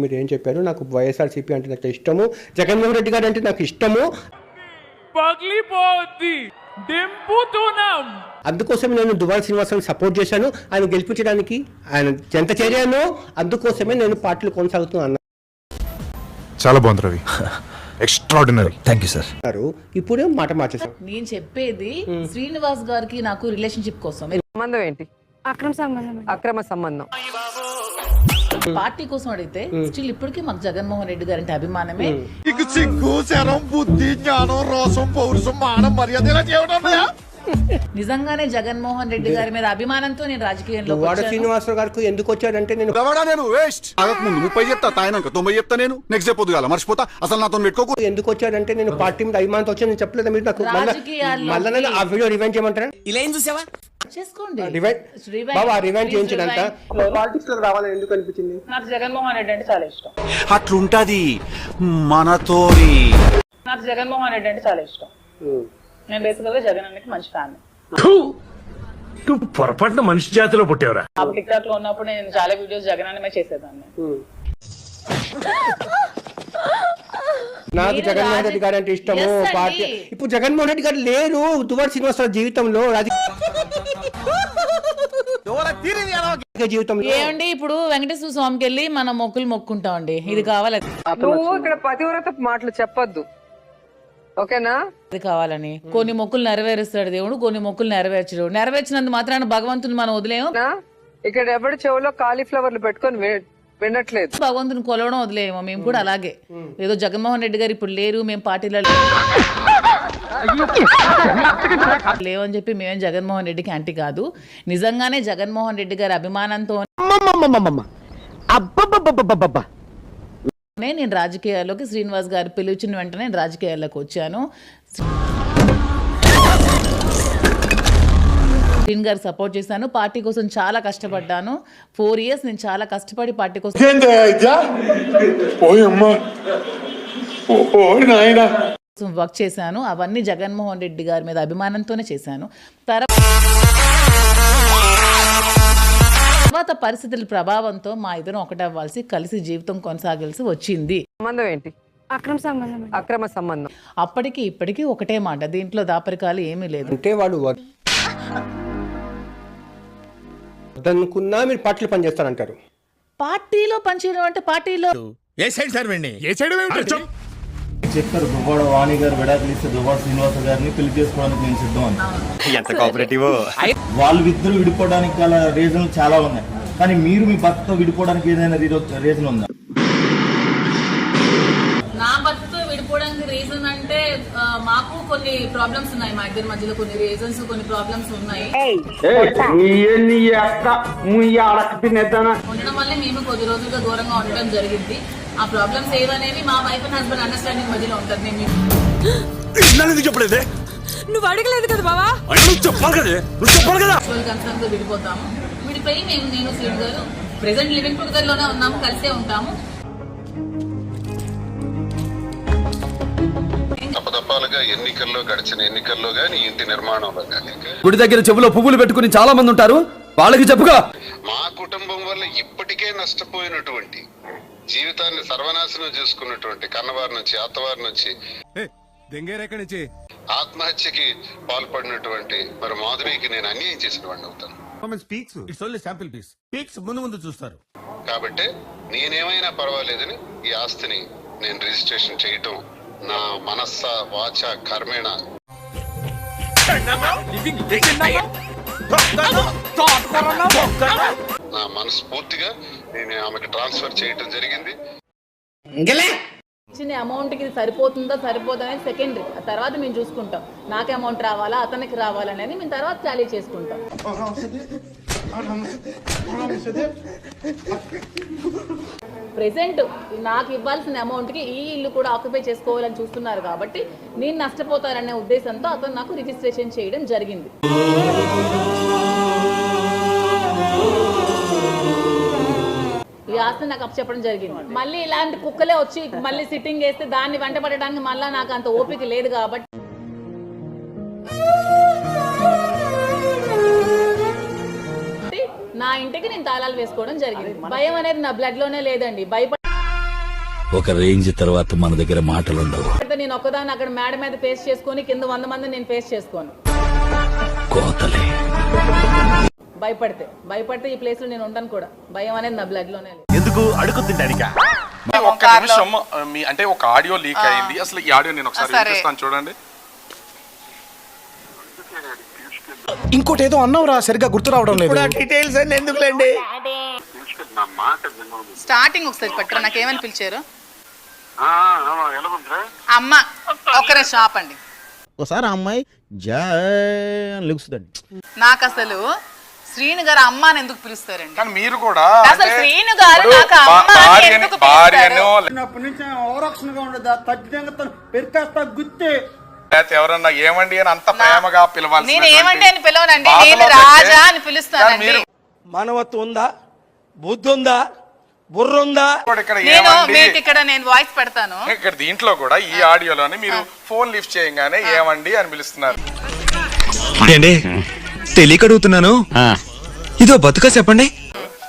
మీరు ఏం చెప్పారు? నాకు వైఎస్ఆర్సీపీ అంటే నాకు ఇష్టము, జగన్మోహన్ రెడ్డి గారు అంటే నాకు ఇష్టము. అందుకోసమే నేను దువ్వాడ శ్రీనివాసరావు సపోర్ట్ చేశాను. ఆయన గెలిపించడానికి ఆయన ఎంత చేరానో అందుకోసమే నేను పార్టీలు కొనసాగుతున్నాను. చాలా బాగుంది Ravi, extraordinary. Thank you sir. ఇప్పుడే మాట మార్చేసాను. నేను చెప్పేది శ్రీనివాస్ గారికి నాకు రిలేషన్షిప్ కోసం. సంబంధం ఏంటి? అక్రమ సంబంధం. పార్టీ కోసం అడిగితే స్టిల్ ఇప్పటికీ మాకు జగన్మోహన్ రెడ్డి గారి అంటే అభిమానమే. నిజంగానే జగన్మోహన్ రెడ్డి గారి మీద అభిమానంతో నేను రాజకీయంలో శ్రీనివాసరావు గారికి ఎందుకు వచ్చాడంటే నేను ఎందుకు వచ్చాడంటే నేను పార్టీ మీద అభిమానంతో వచ్చాను. నేను చెప్పలేదు మీరు నాకు మళ్ళీ ఆ వీడియో రివైండ్ చేయమంటారా? ఇలా ఏం చూసావా? చేసుకోండి. రివైండ్ చేయించినంత పాలిటిక్స్ లో రావాలని ఎందుకు అనిపించింది? నాకు జగన్మోహన్ రెడ్డి అంటే చాలా ఇష్టం. అట్లుంటది మనతో. నాకు జగన్మోహన్ రెడ్డి అంటే చాలా ఇష్టం. నేను బేసికల్ గా జగన్ అన్నకి మంచి ఫ్యాన్. పొరపాటున మనిషి జాతిలో పుట్టేవరా? టిక్ టాక్ లో ఉన్నప్పుడు నేను చాలా వీడియోస్ జగన్ అన్నమే చేసేదాన్ని. నాకు జగన్మోహన్ రెడ్డి గారు అంటే ఇష్టము. పార్టీ ఇప్పుడు జగన్మోహన్ రెడ్డి గారు లేరు దువ్వాడ శ్రీనివాసరావు జీవితంలో. ఏమండి ఇప్పుడు వెంకటేశ్వర స్వామికి వెళ్ళి మనం మొక్కులు మొక్కుంటామండి. ఇది కావాలి, నువ్వు ఇక్కడ పతివ్రత మాటలు చెప్పొద్దు, ఓకేనా? ఇది కావాలని కొన్ని మొక్కులు నెరవేరుస్తాడు దేవుడు, కొన్ని మొక్కులు నెరవేర్చడు. నెరవేర్చినందు మాత్రాన భగవంతుని మనం వదిలేము. ఇక్కడ ఎవరి చెవులో కాలీఫ్లవర్లు పెట్టుకొని వినట్లేదు. భగవంతుని కొలవడం వదిలేమో. మేము కూడా అలాగే ఏదో జగన్మోహన్ రెడ్డి గారు ఇప్పుడు లేరు, మేము పార్టీలో లేవని చెప్పి మేమేం జగన్మోహన్ రెడ్డికి యాంటీ కాదు. నిజంగానే జగన్మోహన్ రెడ్డి గారి అభిమానంతో నేను రాజకీయాల్లోకి శ్రీనివాస్ గారు పిలిచిన వెంటనే నేను రాజకీయాల్లోకి వచ్చాను. శ్రీన్ గారు సపోర్ట్ చేశాను. పార్టీ కోసం చాలా కష్టపడ్డాను. 4 years నేను చాలా కష్టపడి పార్టీ కోసం వర్క్ చేశాను. అవన్నీ జగన్మోహన్ రెడ్డి గారి మీద అభిమానంతోనే చేశాను. తర్వాత పరిస్థితుల ప్రభావంతో మా ఇద్దరం ఒకటవ్వాల్సి, కలిసి జీవితం కొనసాగాల్సి వచ్చింది. సంబంధం ఏంటి? అక్రమ సంబంధం. అప్పటికి ఇప్పటికీ ఒకటే మాట, దీంట్లో దాపరికాలు ఏమీ లేదు. అంటే వాళ్ళు వద్దనుకున్నా మీరు పార్టీలో పనిచేస్తారంటారు. పార్టీలో పనిచేయడం అంటే పార్టీలో చెప్పారు దువ్వాడ వాణి గారు విడాకులు ఇస్తే దువ్వాడ శ్రీనివాస గారిని పెళ్లి చేసుకోవడానికి నేను సిద్ధం అని. ఎంత కోఆపరేటివ్. వాళ్ళు ఇద్దరు విడిపోవడానికి గల రీజన్లు చాలా ఉన్నాయి, కానీ మీరు మీ భర్తతో విడిపోవడానికి ఏదైనా రీజన్ ఉందా? నా భర్తతో విడిపోవడానికి రీజన్ అంటే మాకు కొన్ని ప్రాబ్లమ్స్ ఉన్నాయి. మా ఇద్దరి మధ్యలో కొన్ని రీజన్స్, కొన్ని ప్రాబ్లమ్స్ ఉన్నాయి. ఉండడం వల్లే మేము కొద్ది రోజులుగా దూరంగా ఉండడం జరిగింది. ఆ ప్రాబ్లమ్స్ ఏవనేవి మా వైఫ్ అండ్ హస్బెండ్ అండర్స్టాండింగ్ మధ్యలో ఉంటుంది. మేము చెప్పలేదే, నువ్వు అడగలేదు కదా బావా, కన్సర్న్ తో విడిపోతాము. విడిపోయి నేను శ్రీన్ గారు ప్రెసెంట్ లివింగ్ టుగెదర్ లోనే ఉన్నాము, కలిసే ఉంటాము. ఎన్నికల్లో గడిచిన ఎన్నికల్లో గానీ, ఇంటి నిర్మాణంలో గానీ, గుడి దగ్గర చెవులో పువ్వులు పెట్టుకుని చాలా మంది ఉంటారు, వాళ్ళకి చెప్పుగా. మా కుటుంబం వల్ల ఇప్పటికే నష్టపోయినటువంటి, జీవితాన్ని సర్వనాశనం చేసుకున్నటువంటి కన్నవారి నుంచి, అత్తవారి నుంచి, ఆత్మహత్యకి పాల్పడినటువంటి మరి మాధురికి నేను అన్యాయం చేసిన వాడిని అవుతాను. కాబట్టి నేనేమైనా పర్వాలేదని ఈ ఆస్తిని నేను రిజిస్ట్రేషన్ చేయటం నా మనస్స వాచ కర్మేణ నా మనస్ఫూర్తిగా నేను ఆమెకు ట్రాన్స్ఫర్ చేయటం జరిగింది. ఇచ్చిన అమౌంట్ కి సరిపోతుందా సరిపోదా అనేది సెకండరీ. తర్వాత మేము చూసుకుంటాం. నాకు అమౌంట్ రావాలా, అతనికి రావాలనేది మేము తర్వాత టాలీ చేసుకుంటాం. ప్రెసెంట్ నాకు ఇవ్వాల్సిన అమౌంట్ కి ఈ ఇల్లు కూడా ఆక్యుపై చేసుకోవాలని చూస్తున్నారు కాబట్టి నేను నష్టపోతాననే ఉద్దేశంతో అతను నాకు రిజిస్ట్రేషన్ చేయడం జరిగింది. ఈ ఆస్తి నాకు అప్పచెప్పడం జరిగింది. మళ్ళీ ఇలాంటి కుక్కలే వచ్చి మళ్ళీ సిట్టింగ్ వేస్తే దాన్ని వెంట పడడానికి మళ్ళీ నాకు అంత ఓపిక లేదు కాబట్టి నా ఇంటికి నేను తాళాలు వేసుకోవడం జరిగింది. భయం అనేది నా బ్లడ్ లోనే లేదండి. భయపడి ఒక రేంజ్ తర్వాత మన దగ్గర మాటలు ఉండవు. అయితే నేను ఒక్కదాన్ని అక్కడ మేడ మీద ఫేస్ చేసుకొని కింద 100 మంది నేను ఫేస్ చేసుకోను. కోతలే భయపడితే ఈ ప్లేస్ లో నేను ఉండను కూడా. భయం అనేది నా బ్లడ్ లోనే లేదు. ఎందుకు అడుగు తింటానికా? ఒక్క నిమిషం, మీ అంటే ఒక ఆడియో లీక్ అయింది. అసలు ఈ ఆడియో నేను ఒకసారి వినిపిస్తాను, చూడండి. ఇంకోటి ఏదో అన్నావురా, సరిగ్గా గుర్తు రావడం లేదు. డీటెయిల్స్ అన్ని ఎందుకులేండి? స్టార్టింగ్ ఒకసారి పట్టరా, నాకేమని పిలిచారు? అమ్మ ఒక్కరే షాప్ అండి. ఒకసారి ఆ అమ్మాయి లెగుస్తుందండి. నాకు అసలు శ్రీను గారు అమ్మ అని ఎందుకు పిలుస్తారండి? కానీ మీరు కూడా అసలు శ్రీను గారు నాకు అమ్మ అని ఎందుకు పిలుస్తారు? ఎవరన్నా ఏమండి అని అంత ప్రేమగా పిలవాలి. నేను ఏమండి అని పిలవనండి, నేను రాజా అని పిలుస్తానండి. మానవత్వం ఉందా? బుద్ధి ఉందా? బుర్ర ఉందా? నేను వాయిస్ పెడతాను. ఇక్కడ దీంట్లో కూడా ఈ ఆడియోలోనే మీరు ఫోన్ లిఫ్ట్ చేయగానే ఏమండి అని పిలుస్తున్నారు. తెలియక అడుగుతున్నాను, ఇదో బతుక చెప్పండి.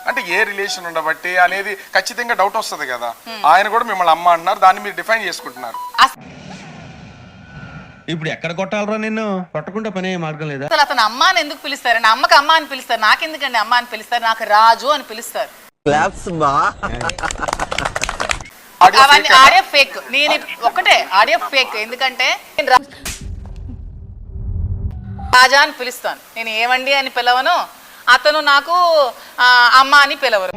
అంటే ఏ రిలేషన్ ఉండబట్టి అనేది ఖచ్చితంగా డౌట్ వస్తుంది కదా. ఆయన కూడా మిమ్మల్ని అమ్మ అంటున్నారు, దాన్ని మీరు డిఫైన్ చేసుకుంటున్నారు. ఇప్పుడు ఎక్కడ కొట్టాలరా నిన్ను? కొట్టకుండా పనే మార్గం లేదా? అసలు అతను అమ్మ అని ఎందుకు పిలుస్తారండి? అమ్మకి అమ్మ అని పిలుస్తారు, నాకెందుకండి అమ్మ అని పిలుస్తారు? నాకు రాజు అని పిలుస్తారు. అవన్నీ ఆడియో ఫేక్. నేను ఒకటే ఆడియో ఫేక్, ఎందుకంటే రాజా అని పిలుస్తాను. నేను ఏమండి అని పిలవను, అతను నాకు అమ్మ అని పిలవరు.